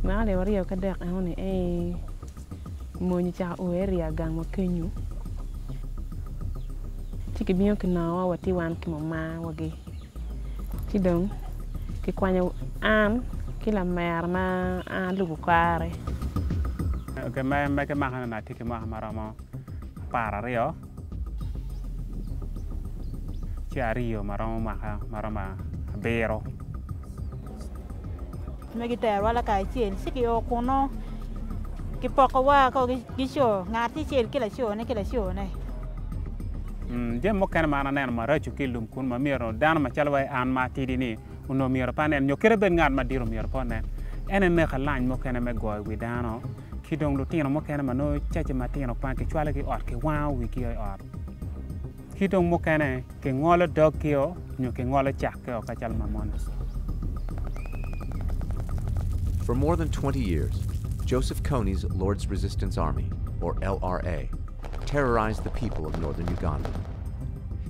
mà để vào cái đẹp áo này mua như cha ơi ria gang mà kenyu chỉ cái biếng cái nào và ti wan cái mama wagi chỉ đúng cái quan nhau an cái là mẹ mà an lu bukware cái mấy cái mah này thì cái mah mà ramo para rio chỉ rio mà ramo bero mấy cái tèว่าละกายเชียนสิกิโอโคโนกิปอกว่าเขากิโชงาที่เชียนกิละโชนี่กิละโชนี่jem mo kan mana nen ma rachu kilum kun ma miro dan ma chalwai an ma tidini uno miro panen nyokere ben ngat ma diro miro panen enen ne khalan mo kan me goy wi dano kidong lu tino mo kan ma no chache ma tino pan ke chwale ki ot ke wow wi ki ot kidong mo kan ke ngolo dog ki o nyo ke ngolo chak ke o ka chal ma mon. For more than 20 years, Joseph Kony's Lord's Resistance Army, or LRA, terrorized the people of northern Uganda.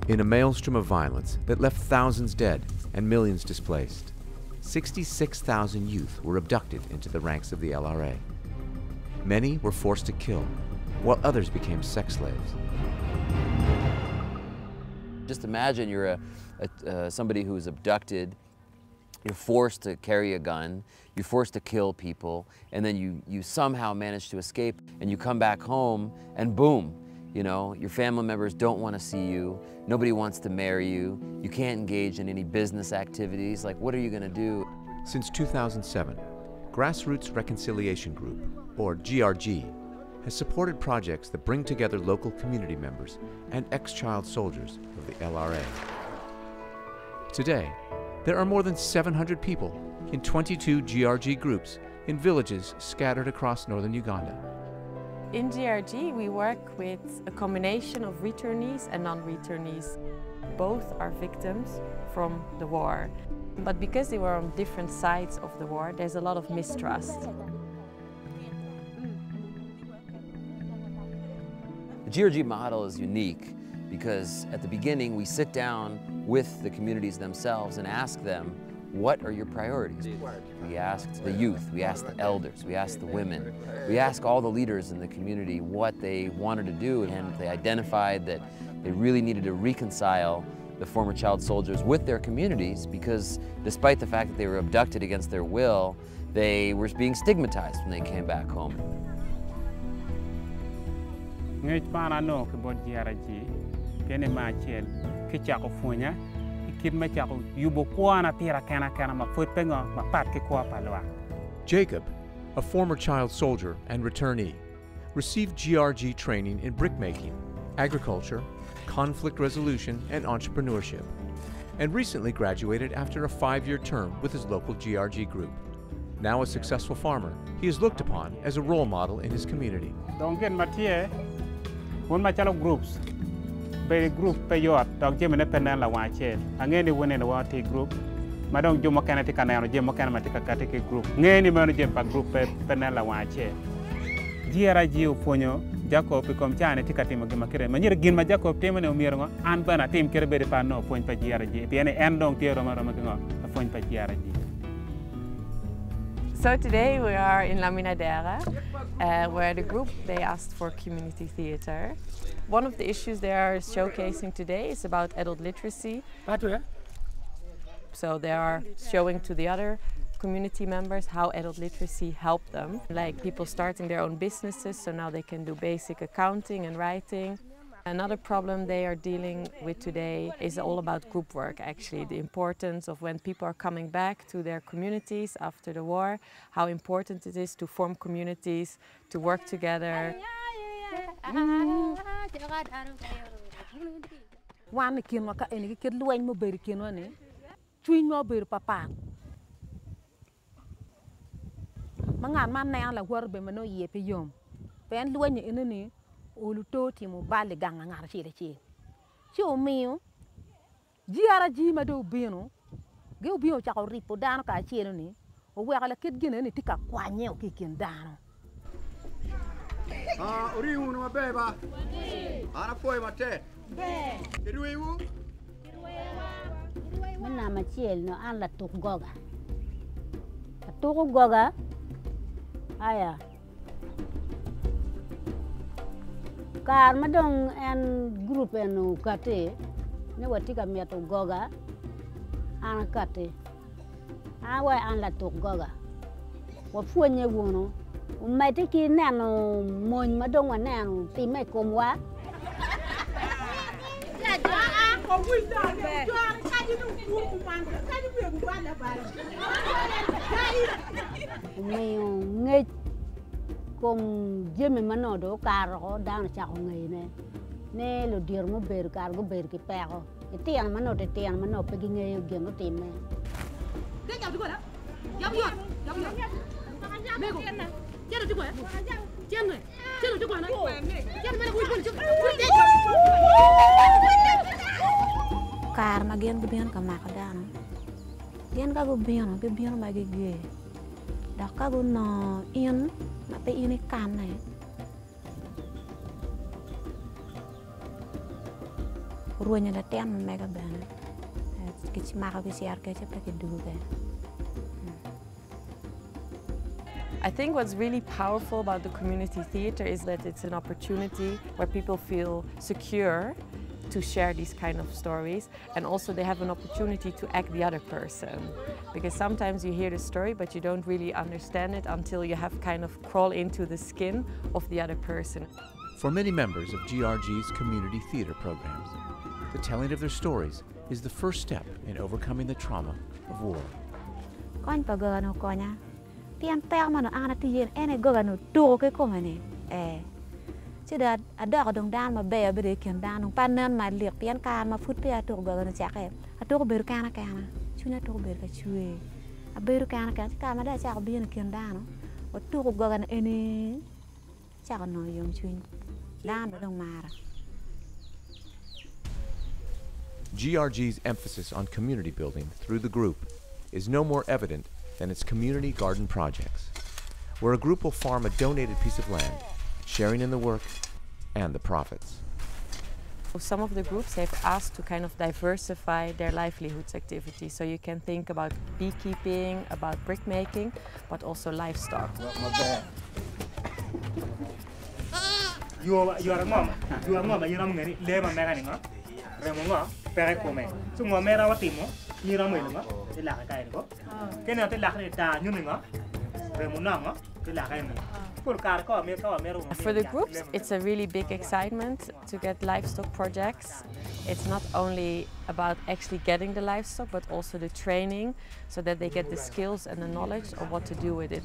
In a maelstrom of violence that left thousands dead and millions displaced, 66,000 youth were abducted into the ranks of the LRA. Many were forced to kill, while others became sex slaves. Just imagine you're somebody who is abducted. You're forced to carry a gun, you're forced to kill people, and then you somehow manage to escape, and you come back home, and boom, you know, your family members don't want to see you, nobody wants to marry you, you can't engage in any business activities, like what are you going to do? Since 2007, Grassroots Reconciliation Group, or GRG, has supported projects that bring together local community members and ex-child soldiers of the LRA. Today, there are more than 700 people in 22 GRG groups in villages scattered across northern Uganda. In GRG, we work with a combination of returnees and non-returnees. Both are victims from the war. But because they were on different sides of the war, there's a lot of mistrust. The GRG model is unique because at the beginning we sit down with the communities themselves and ask them, what are your priorities? We asked the youth, we asked the elders, we asked the women, we asked all the leaders in the community what they wanted to do, and they identified that they really needed to reconcile the former child soldiers with their communities because despite the fact that they were abducted against their will, they were being stigmatized when they came back home. Kene ma chel ke chako funya ikit ma chako yubo kwana tira kana ma fut pengo ma pat ke kwa palwa. Jacob, a former child soldier and returnee, received GRG training in brickmaking, agriculture, conflict resolution, and entrepreneurship, and recently graduated after a 5-year term with his local GRG group. Now a successful farmer, he is looked upon as a role model in his community. Don't get matie one ma chalo groups. Be group peyot dog jeme ne penen la wache angeni wone ne wati group madong jomo kanati kanano jemo kanati kakati ke group ngeni mano jem pa group penen la wache GRG uponyo Jacob kom chane tikati mo gima kire manyir gin ma Jacob temo ne umirngo an bana tim kire be pa no pon pa GRG piene en dong tiero maro ngo pon pa GRG. So today we are in La Minadera, where the group, they asked for community theater. One of the issues they are showcasing today is about adult literacy. So they are showing to the other community members how adult literacy helped them. Like people starting their own businesses, so now they can do basic accounting and writing. Another problem they are dealing with today is all about group work, actually. The importance of when people are coming back to their communities after the war, how important it is to form communities, to work together. Uluto timu bali ganga ngara chile chile. Chio mio, GRG ma do bino, ge ubino chako ripo dano ka chile ni, o wea la kid gine ni tika kwanye o kikin dano. Uri uno ma beba. Ana foi mate. Be. Kiruiwu. Mana ma chile no an la tuk goga. Tuk goga, Aya. Kar madong en group enu kate ne watika miato goga an kate. Awa an la to goga. Wa fuonye wono. Mai te ki nano mon madong wa nano ti me komwa. Mày nghe cùng Jimmy mano do caro down chào ngày nè lo dir mo ber car go ber cái pego cái tiền mano te tiền mano pe nghe game nó tìm nè cái chào chú đó giáo dục mẹ cô chết rồi chú quậy chết rồi chú quậy nói chết mẹ quỳ chú car mà gen bian ka ma ka dan gen ka go bian ma ge dak ka go no in ma pe in kan này ruanya da ten ma ga ban ke ci ma ka bi siar ke ci pe ke du ke. I think what's really powerful about the community theater is that it's an opportunity where people feel secure to share these kind of stories, and also they have an opportunity to act the other person. Because sometimes you hear the story but you don't really understand it until you have kind of crawl into the skin of the other person. For many members of GRG's community theater programs, the telling of their stories is the first step in overcoming the trauma of war. Con pagano conya. Tiang tang mano ana tiyen ene gogano to ke komane. Chứ đợt ở đó đồng đan mà bè bề kiện đan đồng pan nên mà liệt tiền can mà phút bè tụ gọi nó chắc em à tụ bè can chú nó tụ bè cái chui à bè can chứ mà đã chắc bè kiện đan nó và tụ gọi nó ene chắc nó dùng chui đan đồng mà. GRG's emphasis on community building through the group is no more evident than its community garden projects, where a group will farm a donated piece of land, sharing in the work and the profits. Some of the groups have asked to kind of diversify their livelihoods activities. So you can think about beekeeping, about brick making, but also livestock. You are a mom. You are mom. You are many. Lema mechanic. Remonga. Pere come. So mo mera watimo. You are many. The lack of kind. Can I tell you that you know? Remonanga. The lack of. For the groups, it's a really big excitement to get livestock projects. It's not only about actually getting the livestock, but also the training, so that they get the skills and the knowledge of what to do with it.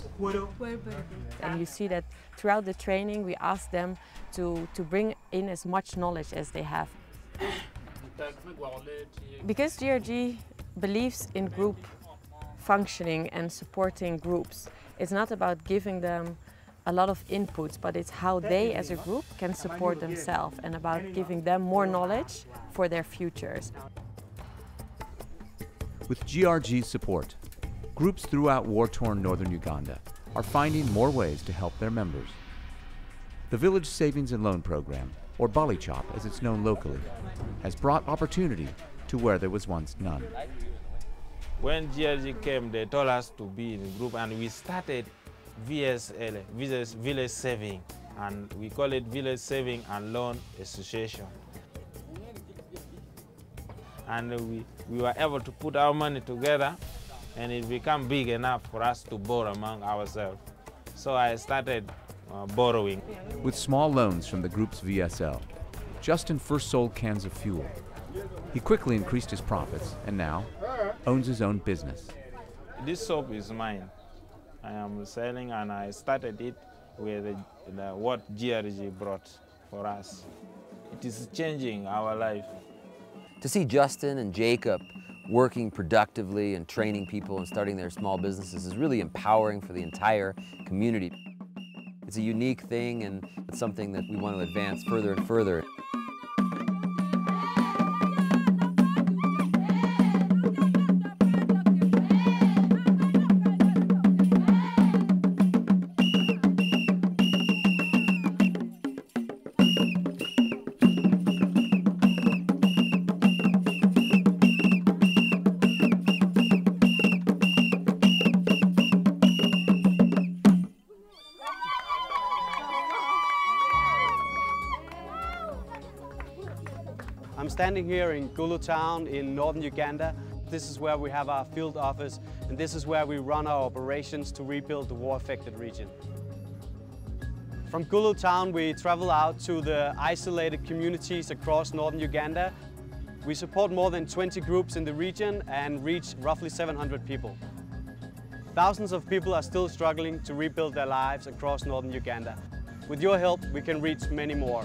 And you see that throughout the training, we ask them to bring in as much knowledge as they have. Because GRG believes in group functioning and supporting groups, it's not about giving them a lot of inputs, but it's how they as a group can support themselves and about giving them more knowledge for their futures. With GRG's support, groups throughout war-torn northern Uganda are finding more ways to help their members. The Village Savings and Loan Program, or Bali Chop as it's known locally, has brought opportunity to where there was once none. When GRG came, they told us to be in a group, and we started VSL, Village Saving, and we call it Village Saving and Loan Association. And we were able to put our money together, and it became big enough for us to borrow among ourselves. So I started borrowing. With small loans from the group's VSL, Justin first sold cans of fuel. He quickly increased his profits and now owns his own business. This soap is mine. I am selling, and I started it with what GRG brought for us. It is changing our life. To see Justin and Jacob working productively and training people and starting their small businesses is really empowering for the entire community. It's a unique thing, and it's something that we want to advance further and further. I'm standing here in Gulu town in northern Uganda. This is where we have our field office, and this is where we run our operations to rebuild the war-affected region. From Gulu town, we travel out to the isolated communities across northern Uganda. We support more than 20 groups in the region and reach roughly 700 people. Thousands of people are still struggling to rebuild their lives across northern Uganda. With your help, we can reach many more.